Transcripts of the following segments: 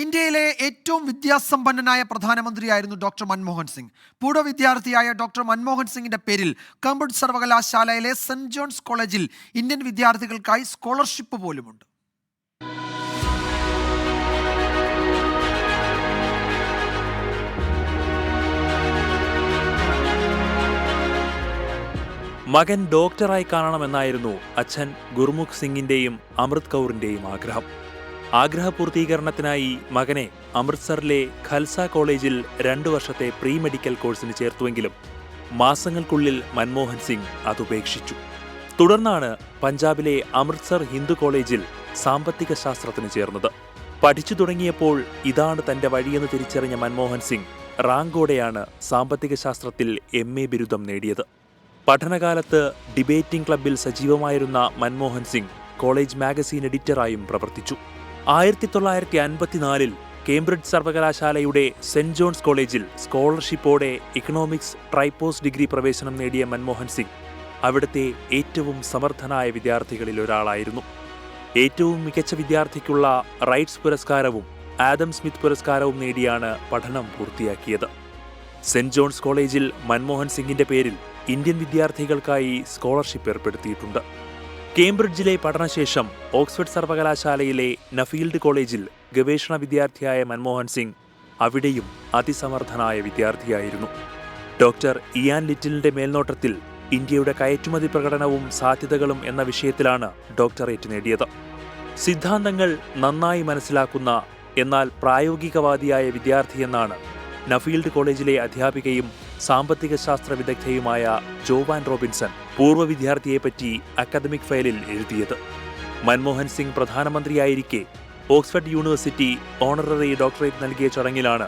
ഇന്ത്യയിലെ ഏറ്റവും വിദ്യാസമ്പന്നനായ പ്രധാനമന്ത്രിയായിരുന്നു ഡോക്ടർ മൻമോഹൻ സിംഗ്. പൂർവ്വ വിദ്യാർത്ഥിയായ ഡോക്ടർ മൻമോഹൻ സിംഗിന്റെ പേരിൽ കേംബ്രിഡ്ജ് സർവകലാശാലയിലെ സെന്റ് ജോൺസ് കോളേജിൽ ഇന്ത്യൻ വിദ്യാർത്ഥികൾക്കായി സ്കോളർഷിപ്പ് പോലുമുണ്ട്. മകൻ ഡോക്ടറായി കാണണമെന്നായിരുന്നു അച്ഛൻ ഗുർമുഖ് സിംഗിന്റെയും അമൃത് കൗറിന്റെയും ആഗ്രഹം. ആഗ്രഹപൂർത്തീകരണത്തിനായി മകനെ അമൃത്സറിലെ ഖൽസ കോളേജിൽ 2 വർഷത്തെ പ്രീ മെഡിക്കൽ കോഴ്സിന് ചേർത്തുവെങ്കിലും മാസങ്ങൾക്കുള്ളിൽ മൻമോഹൻ സിംഗ് അതുപേക്ഷിച്ചു. തുടർന്നാണ് പഞ്ചാബിലെ അമൃത്സർ ഹിന്ദു കോളേജിൽ സാമ്പത്തിക ശാസ്ത്രത്തിന് ചേർന്നത്. പഠിച്ചു തുടങ്ങിയപ്പോൾ ഇതാണ് തന്റെ വഴിയെന്ന് തിരിച്ചറിഞ്ഞ മൻമോഹൻ സിംഗ് റാങ്കോടെയാണ് സാമ്പത്തിക ശാസ്ത്രത്തിൽ MA ബിരുദം നേടിയത്. പഠനകാലത്ത് ഡിബേറ്റിംഗ് ക്ലബ്ബിൽ സജീവമായിരുന്ന മൻമോഹൻ സിംഗ് കോളേജ് മാഗസീൻ എഡിറ്ററായും പ്രവർത്തിച്ചു. 1954 കേംബ്രിഡ്ജ് സർവകലാശാലയുടെ സെന്റ് ജോൺസ് കോളേജിൽ സ്കോളർഷിപ്പോടെ ഇക്കണോമിക്സ് ട്രൈപോസ് ഡിഗ്രി പ്രവേശനം നേടിയ മൻമോഹൻ സിംഗ് അവിടുത്തെ ഏറ്റവും സമർത്ഥനായ വിദ്യാർത്ഥികളിൽ ഒരാളായിരുന്നു. ഏറ്റവും മികച്ച വിദ്യാർത്ഥിക്കുള്ള റൈറ്റ്സ് പുരസ്കാരവും ആദം സ്മിത്ത് പുരസ്കാരവും നേടിയാണ് പഠനം പൂർത്തിയാക്കിയത്. സെന്റ് ജോൺസ് കോളേജിൽ മൻമോഹൻ സിംഗിന്റെ പേരിൽ ഇന്ത്യൻ വിദ്യാർത്ഥികൾക്കായി സ്കോളർഷിപ്പ് ഏർപ്പെടുത്തിയിട്ടുണ്ട്. കേംബ്രിഡ്ജിലെ പഠനശേഷം ഓക്സ്ഫോർഡ് സർവകലാശാലയിലെ നഫീൽഡ് കോളേജിൽ ഗവേഷണ വിദ്യാർത്ഥിയായ മൻമോഹൻ സിംഗ് അവിടെയും അതിസമർത്ഥനായ വിദ്യാർത്ഥിയായിരുന്നു. ഡോക്ടർ ഇയാൻ ലിറ്റിലിന്റെ മേൽനോട്ടത്തിൽ ഇന്ത്യയുടെ കയറ്റുമതി പ്രകടനവും സാധ്യതകളും എന്ന വിഷയത്തിലാണ് ഡോക്ടറേറ്റ് നേടിയത്. സിദ്ധാന്തങ്ങൾ നന്നായി മനസ്സിലാക്കുന്ന എന്നാൽ പ്രായോഗികവാദിയായ വിദ്യാർത്ഥിയെന്നാണ് നഫീൽഡ് കോളേജിലെ അധ്യാപികയും സാമ്പത്തിക ശാസ്ത്ര വിദഗ്ധയുമായ ജോവാൻ റോബിൻസൺ പൂർവ്വ വിദ്യാർത്ഥിയെപ്പറ്റി അക്കാദമിക് ഫയലിൽ എഴുതിയത്. മൻമോഹൻ സിംഗ് പ്രധാനമന്ത്രിയായിരിക്കെ ഓക്സ്ഫോർഡ് യൂണിവേഴ്സിറ്റി ഓണററി ഡോക്ടറേറ്റ് നൽകിയ ചടങ്ങിലാണ്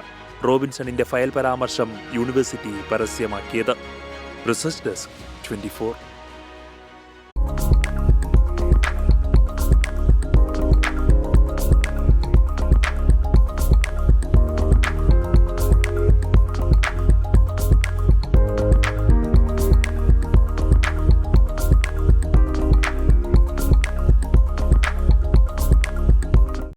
റോബിൻസണിന്റെ ഫയൽ പരാമർശം യൂണിവേഴ്സിറ്റി പരസ്യമാക്കിയത്. Research desk 24.